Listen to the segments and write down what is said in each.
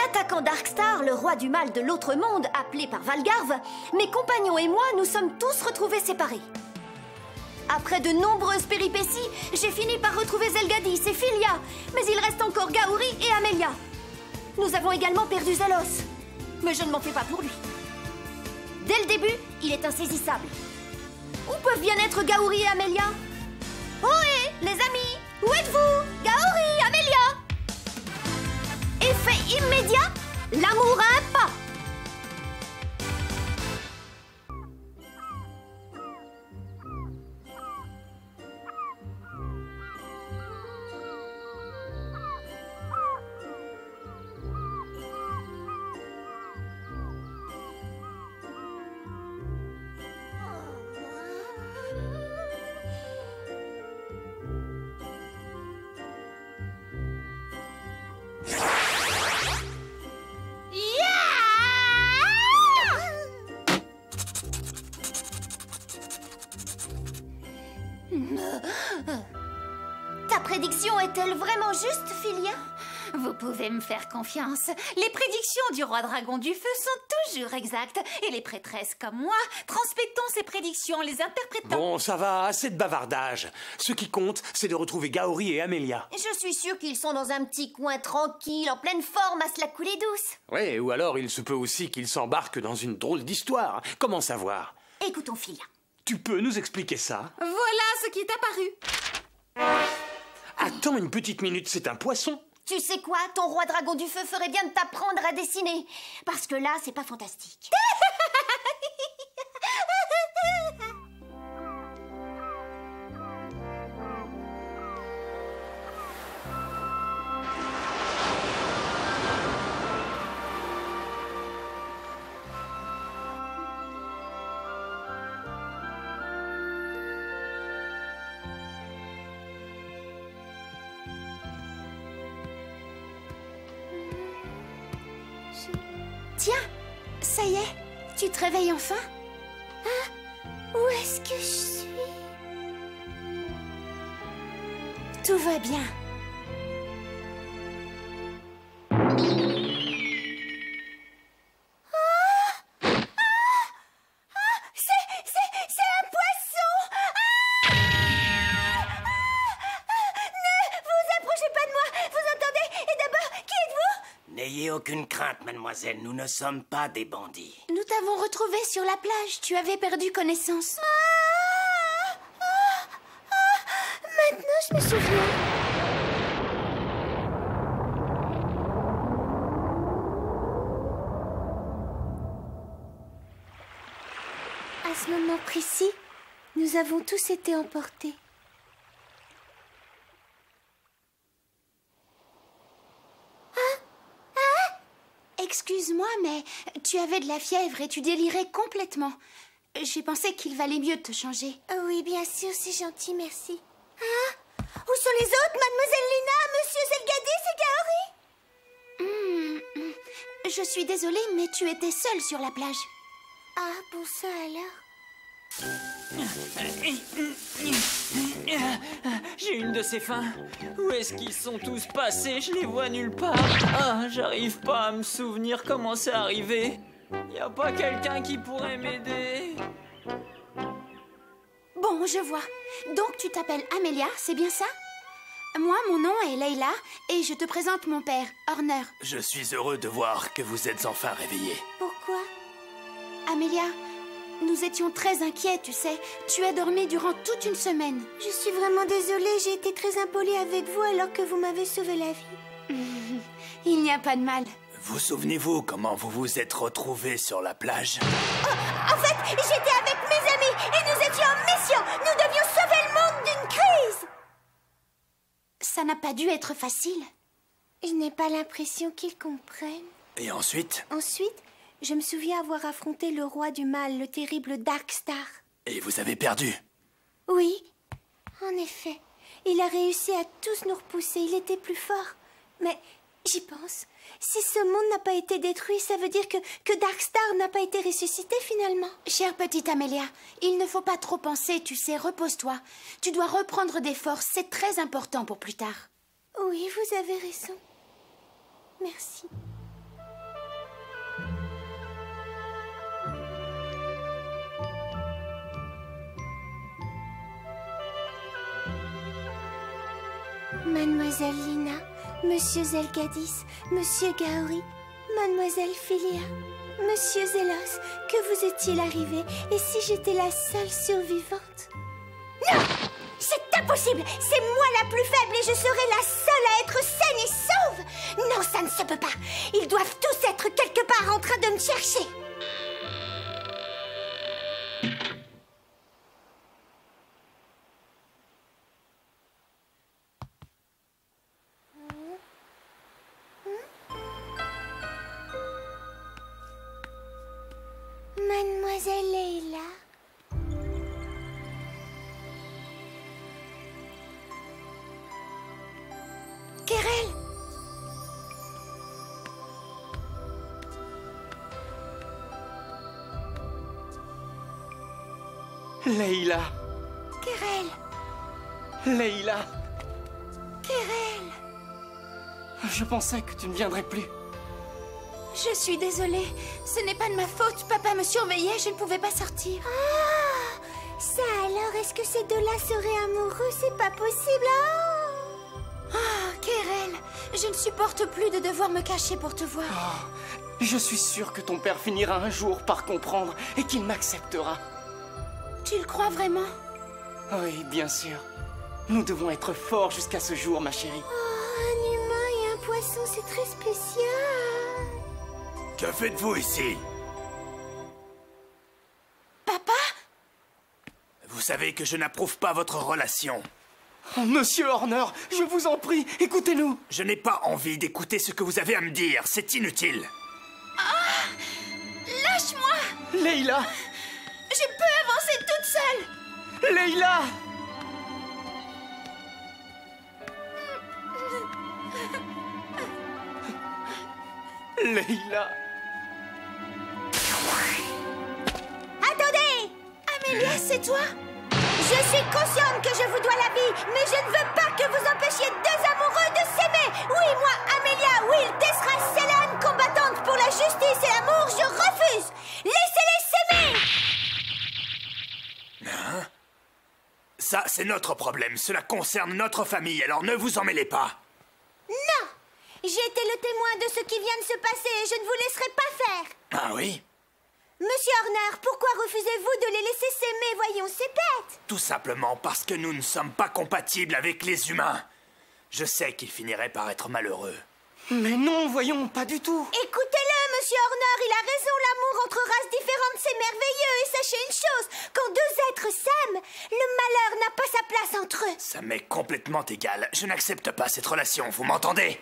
attaquant Darkstar, le roi du mal de l'autre monde, appelé par Valgarve, mes compagnons et moi nous sommes tous retrouvés séparés. Après de nombreuses péripéties, j'ai fini par retrouver Zelgadis et Filia, mais il reste encore Gaouri et Amelia. Nous avons également perdu Zelos, mais je ne m'en fais pas pour lui. Dès le début, il est insaisissable. Où peuvent bien être Gaouri et Amelia? Ohé, les amis, où êtes-vous? Gaouri, Amelia! Effet immédiat, l'amour a un pas. Ta prédiction est-elle vraiment juste, Filia? Vous pouvez me faire confiance. Les prédictions du roi dragon du feu sont toujours exactes. Et les prêtresses comme moi transmettons ces prédictions en les interprétant. Bon, ça va, assez de bavardage. Ce qui compte, c'est de retrouver Gaouri et Amelia. Je suis sûre qu'ils sont dans un petit coin tranquille, en pleine forme, à se la couler douce. Ouais, ou alors il se peut aussi qu'ils s'embarquent dans une drôle d'histoire. Comment savoir? Écoutons, Filia. Tu peux nous expliquer ça? Voilà ce qui est apparu. Attends une petite minute, c'est un poisson? Tu sais quoi? Ton roi dragon du feu ferait bien de t'apprendre à dessiner. Parce que là, c'est pas fantastique. Tiens, ça y est, tu te réveilles enfin? Ah, où est-ce que je suis? Tout va bien. C'est un poisson! Ne vous approchez pas de moi! Vous entendez? Et d'abord, qui êtes-vous? N'ayez aucune crainte, mademoiselle, nous ne sommes pas des bandits. Nous t'avons retrouvé sur la plage. Tu avais perdu connaissance. Maintenant, je me souviens. À ce moment précis, nous avons tous été emportés. Excuse-moi, mais tu avais de la fièvre et tu délirais complètement. J'ai pensé qu'il valait mieux de te changer. Oui, bien sûr, c'est gentil, merci. Ah, où sont les autres, mademoiselle Luna, monsieur Zelgadis et Gaouri? Je suis désolée, mais tu étais seule sur la plage. Ah, bon ça alors. J'ai une de ces fins. Où est-ce qu'ils sont tous passés? Je les vois nulle part. Ah, j'arrive pas à me souvenir comment c'est arrivé. Y a pas quelqu'un qui pourrait m'aider? Bon, je vois. Donc tu t'appelles Amelia, c'est bien ça? Moi, mon nom est Leila et je te présente mon père, Horner. Je suis heureux de voir que vous êtes enfin réveillée. Pourquoi? Amelia, nous étions très inquiets, tu sais. Tu as dormi durant toute une semaine. Je suis vraiment désolée, j'ai été très impolie avec vous alors que vous m'avez sauvé la vie. Il n'y a pas de mal. Vous souvenez-vous comment vous vous êtes retrouvés sur la plage? En fait, j'étais avec mes amis et nous étions en mission. Nous devions sauver le monde d'une crise. Ça n'a pas dû être facile. Je n'ai pas l'impression qu'ils comprennent. Et ensuite? Ensuite, je me souviens avoir affronté le roi du mal, le terrible Darkstar. Et vous avez perdu? Oui, en effet. Il a réussi à tous nous repousser, il était plus fort. Mais j'y pense. Si ce monde n'a pas été détruit, ça veut dire que Darkstar n'a pas été ressuscité finalement. Chère petite Amelia, il ne faut pas trop penser, tu sais, repose-toi. Tu dois reprendre des forces, c'est très important pour plus tard. Oui, vous avez raison. Merci. Mademoiselle Lina, Monsieur Zelgadis, Monsieur Gaori, Mademoiselle Philia, Monsieur Zélos, que vous est-il arrivé? Et si j'étais la seule survivante? Non! C'est impossible! C'est moi la plus faible et je serai la seule à être saine et sauve! Non, ça ne se peut pas! Ils doivent tous être quelque part en train de me chercher! Mademoiselle Leila. Kérel. Leila. Kérel. Leila. Kérel. Je pensais que tu ne viendrais plus. Je suis désolée. Ce n'est pas de ma faute. Papa me surveillait, je ne pouvais pas sortir. Ah, ça alors, est-ce que ces deux-là seraient amoureux? C'est pas possible. Ah, Kérel, je ne supporte plus de devoir me cacher pour te voir. Oh, je suis sûr que ton père finira un jour par comprendre et qu'il m'acceptera. Tu le crois vraiment? Oui, bien sûr. Nous devons être forts jusqu'à ce jour, ma chérie. Oh, un humain et un poisson, c'est très spécial. Que faites-vous ici? Papa? Vous savez que je n'approuve pas votre relation. Oh, Monsieur Horner, je vous en prie, écoutez-nous. Je n'ai pas envie d'écouter ce que vous avez à me dire, c'est inutile. Ah! Lâche-moi! Leila. Je peux avancer toute seule! Leila. Leila. Attendez! Amélia, c'est toi? Je suis consciente que je vous dois la vie, mais je ne veux pas que vous empêchiez deux amoureux de s'aimer. Oui, moi, Amélia Will Tessra Célan, combattante pour la justice et l'amour, je refuse. Laissez-les s'aimer. Hein? Ça, c'est notre problème. Cela concerne notre famille, alors ne vous en mêlez pas. Non! J'ai été le témoin de ce qui vient de se passer et je ne vous laisserai pas faire. Ah oui? Monsieur Horner, pourquoi refusez-vous de les laisser s'aimer? Voyons, c'est bête. Tout simplement parce que nous ne sommes pas compatibles avec les humains. Je sais qu'ils finiraient par être malheureux. Mais non, voyons, pas du tout. Écoutez-le, Monsieur Horner, il a raison, l'amour entre races différentes, c'est merveilleux. Et sachez une chose, quand deux êtres s'aiment, le malheur n'a pas sa place entre eux. Ça m'est complètement égal. Je n'accepte pas cette relation, vous m'entendez?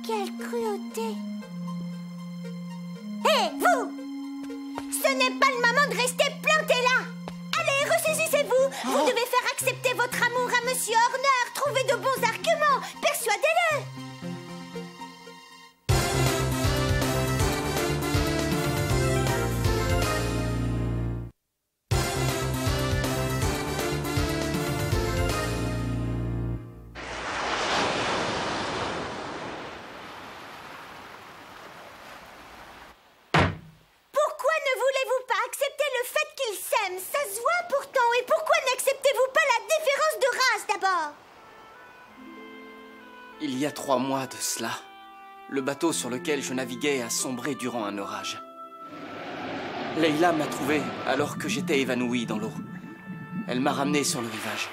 Quelle cruauté! Hé, vous! Ce n'est pas le moment de rester planté là! Allez, ressaisissez-vous! Vous devez faire accepter votre amour à Monsieur Horner! Trouvez de bons arguments! Persuadez-le! Pourquoi ne voulez-vous pas accepter le fait qu'ils s'aiment? Ça se voit pourtant. Et pourquoi n'acceptez-vous pas la différence de race d'abord? Il y a 3 mois de cela, le bateau sur lequel je naviguais a sombré durant un orage. Leila m'a trouvé alors que j'étais évanoui dans l'eau. Elle m'a ramené sur le rivage.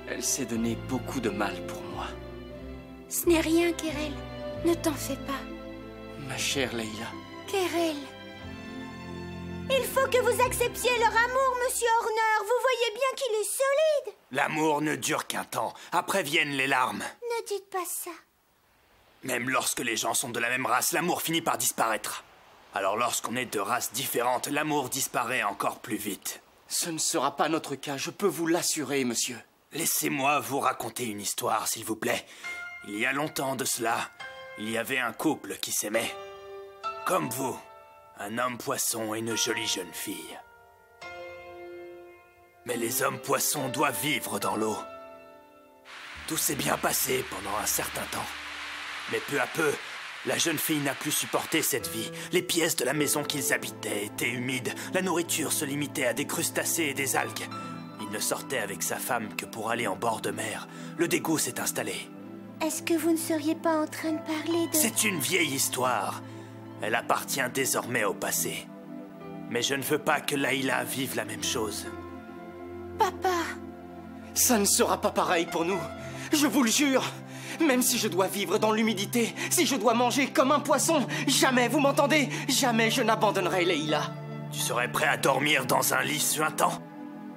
Elle s'est donné beaucoup de mal pour moi. Ce n'est rien, Kérel. Ne t'en fais pas. Ma chère Leila. Kérel. Il faut que vous acceptiez leur amour, Monsieur Horner. Vous voyez bien qu'il est solide. L'amour ne dure qu'un temps. Après viennent les larmes. Ne dites pas ça. Même lorsque les gens sont de la même race, l'amour finit par disparaître. Alors lorsqu'on est de races différentes, l'amour disparaît encore plus vite. Ce ne sera pas notre cas, je peux vous l'assurer, monsieur. Laissez-moi vous raconter une histoire, s'il vous plaît. Il y a longtemps de cela, il y avait un couple qui s'aimait. Comme vous, un homme poisson et une jolie jeune fille. Mais les hommes poissons doivent vivre dans l'eau. Tout s'est bien passé pendant un certain temps. Mais peu à peu, la jeune fille n'a plus supporté cette vie. Les pièces de la maison qu'ils habitaient étaient humides. La nourriture se limitait à des crustacés et des algues. Il ne sortait avec sa femme que pour aller en bord de mer. Le dégoût s'est installé. Est-ce que vous ne seriez pas en train de parler de... C'est une vieille histoire. Elle appartient désormais au passé. Mais je ne veux pas que Layla vive la même chose. Papa! Ça ne sera pas pareil pour nous. Je vous le jure. Même si je dois vivre dans l'humidité, si je dois manger comme un poisson, jamais, vous m'entendez? Jamais je n'abandonnerai Layla. Tu serais prêt à dormir dans un lit suintant?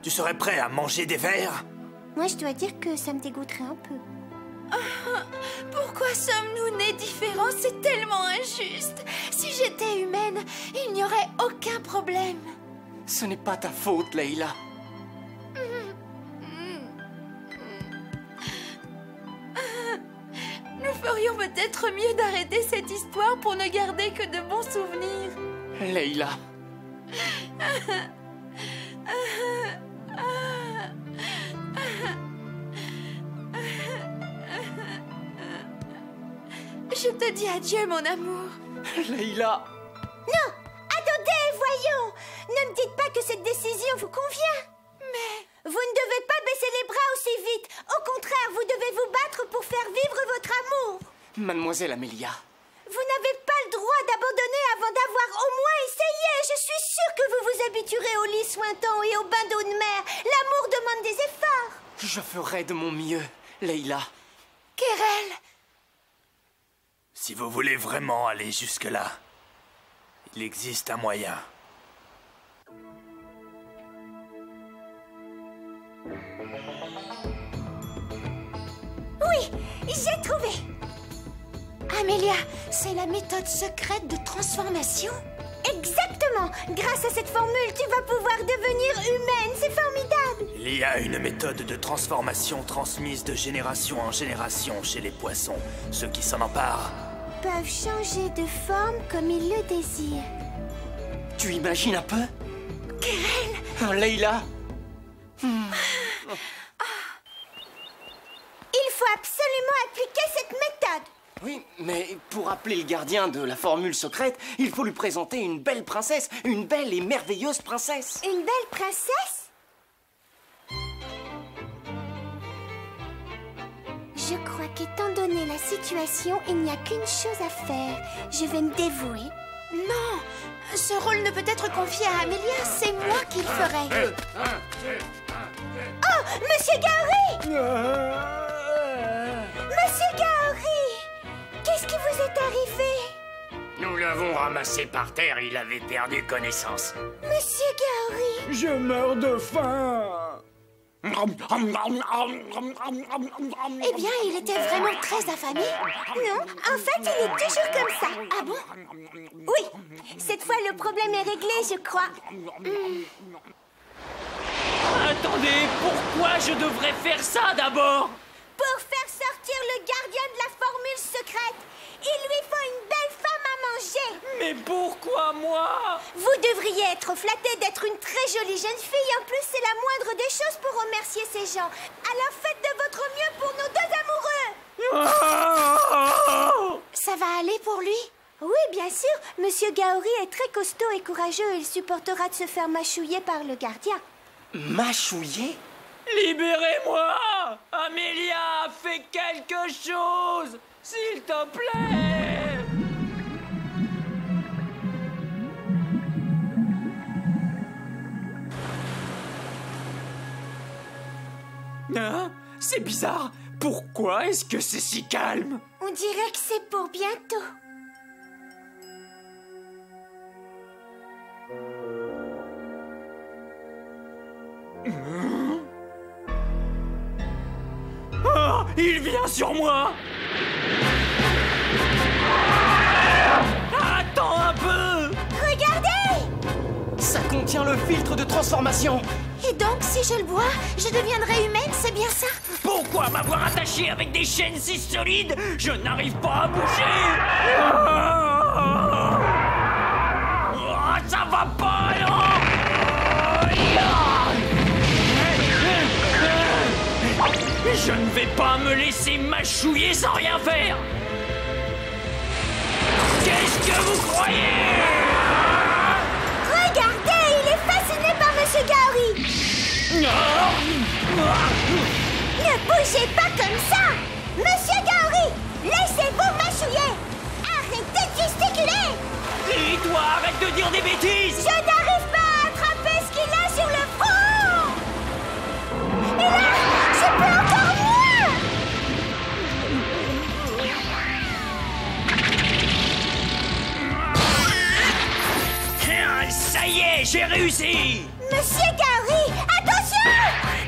Tu serais prêt à manger des vers? Moi, je dois dire que ça me dégoûterait un peu. Pourquoi sommes-nous nés différents? C'est tellement injuste. Si j'étais humaine, il n'y aurait aucun problème. Ce n'est pas ta faute, Layla. Nous ferions peut-être mieux d'arrêter cette histoire pour ne garder que de bons souvenirs. Layla. Je te dis adieu, mon amour. Layla. Non! Attendez, voyons! Ne me dites pas que cette décision vous convient. Mais... Vous ne devez pas baisser les bras aussi vite. Au contraire, vous devez vous battre pour faire vivre votre amour. Mademoiselle Amelia. Vous n'avez pas le droit d'abandonner avant d'avoir au moins essayé. Je suis sûre que vous vous habituerez au lit suintant et au bain d'eau de mer. L'amour demande des efforts. Je ferai de mon mieux, Layla. Querelle. Si vous voulez vraiment aller jusque-là, il existe un moyen. Oui, j'ai trouvé. Amelia, c'est la méthode secrète de transformation? Exactement. Grâce à cette formule, tu vas pouvoir devenir humaine. C'est formidable. Il y a une méthode de transformation transmise de génération en génération chez les poissons. Ceux qui s'en emparent Peuvent changer de forme comme ils le désirent. Tu imagines un peu? Querelle. Layla. Il faut absolument appliquer cette méthode. Oui, mais pour appeler le gardien de la formule secrète, il faut lui présenter une belle princesse, une belle et merveilleuse princesse. Une belle princesse? Je crois qu'étant donné la situation, il n'y a qu'une chose à faire. Je vais me dévouer. Non, ce rôle ne peut être confié à Amelia, c'est moi qui le ferai. Oh, Monsieur Gaori! Monsieur Gaori! Qu'est-ce qui vous est arrivé? Nous l'avons ramassé par terre, il avait perdu connaissance. Monsieur Gaori! Je meurs de faim. Eh bien, il était vraiment très affamé. Non, en fait, il est toujours comme ça. Ah bon? Oui, cette fois, le problème est réglé, je crois. Attendez, pourquoi je devrais faire ça d'abord? Pour faire sortir le gardien de la formule secrète, il lui faut une belle femme à manger. Mais pourquoi moi? Vous devriez être flatté d'être une très jolie jeune fille. En plus, c'est la moindre des choses pour remercier ces gens. Alors faites de votre mieux pour nos deux amoureux. Ça va aller pour lui? Oui, bien sûr. Monsieur Gaori est très costaud et courageux. Il supportera de se faire mâchouiller par le gardien. Mâchouiller? Libérez-moi! Amelia, fais quelque chose! S'il te plaît! Hein? C'est bizarre. Pourquoi est-ce que c'est si calme? On dirait que c'est pour bientôt. Oh, il vient sur moi! Attends un peu! Regardez! Ça contient le filtre de transformation. Et donc, si je le bois, je deviendrai humaine, c'est bien ça? Pourquoi m'avoir attaché avec des chaînes si solides? Je n'arrive pas à bouger. Ça va pas, non? Je ne vais pas me laisser mâchouiller sans rien faire. Qu'est-ce que vous croyez? Regardez, il est fasciné par Monsieur Gaori. Ne bougez pas comme ça. Monsieur Gaori, laissez-vous mâchouiller. Arrêtez de gesticuler. Et toi, arrête de dire des bêtises. Je n'arrive pas à attraper ce qu'il a sur le front. Et là, je peux encore moins. Ça y est, j'ai réussi. Monsieur Gaori, attention.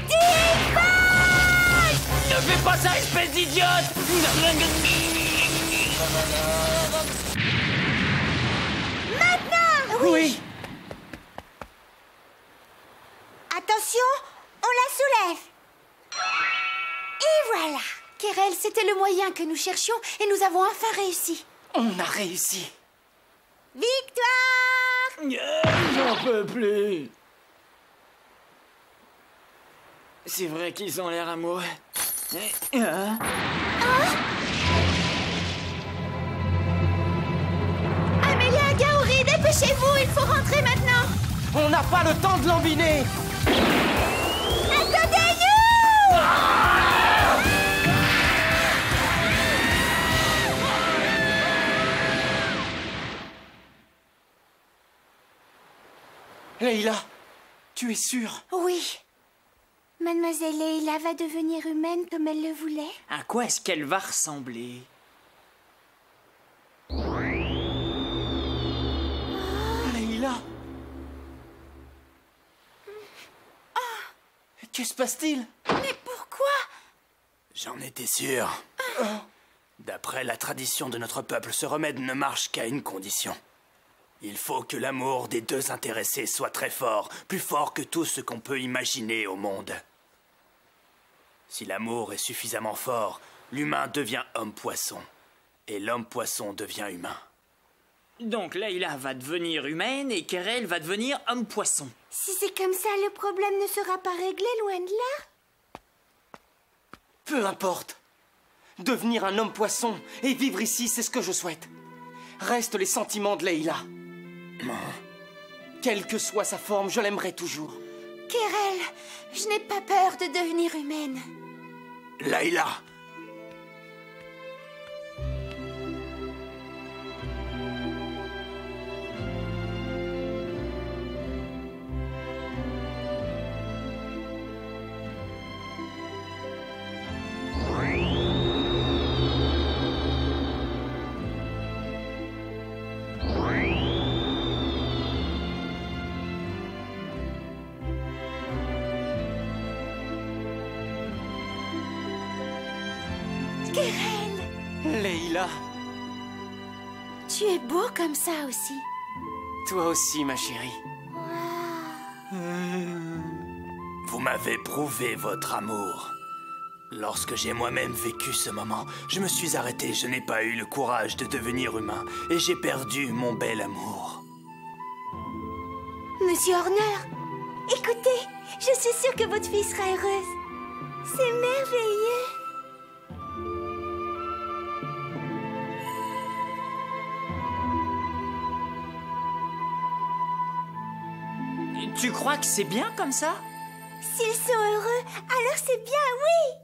Dick-Bag! Ne fais pas ça, espèce d'idiote. Maintenant. Oui. Attention, on la soulève. Et voilà. Kérel, c'était le moyen que nous cherchions et nous avons enfin réussi. On a réussi. Victoire! J'en peux plus. C'est vrai qu'ils ont l'air amoureux. Amélia, Gaori, dépêchez-vous, il faut rentrer maintenant. On n'a pas le temps de lambiner. Attendez-nous! Leila, tu es sûre? Oui. Mademoiselle Leila va devenir humaine comme elle le voulait. À quoi est-ce qu'elle va ressembler? Leila? Que se passe-t-il? Mais pourquoi? J'en étais sûr. D'après la tradition de notre peuple, ce remède ne marche qu'à une condition. Il faut que l'amour des deux intéressés soit très fort, plus fort que tout ce qu'on peut imaginer au monde. Si l'amour est suffisamment fort, l'humain devient homme-poisson, et l'homme-poisson devient humain. Donc Leila va devenir humaine et Kérel va devenir homme-poisson. Si c'est comme ça, le problème ne sera pas réglé, loin de là. Peu importe. Devenir un homme-poisson et vivre ici, c'est ce que je souhaite. Restent les sentiments de Leila. Quelle que soit sa forme, je l'aimerai toujours. Kérel, je n'ai pas peur de devenir humaine. Leila! Kérel, Leila, tu es beau comme ça aussi. toi aussi, ma chérie. Vous m'avez prouvé votre amour. Lorsque j'ai moi-même vécu ce moment, je me suis arrêté, je n'ai pas eu le courage de devenir humain, et j'ai perdu mon bel amour. Monsieur Horner, écoutez, je suis sûre que votre fille sera heureuse. C'est merveilleux. Tu crois que c'est bien comme ça? S'ils sont heureux, alors c'est bien, oui.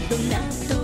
「どんなと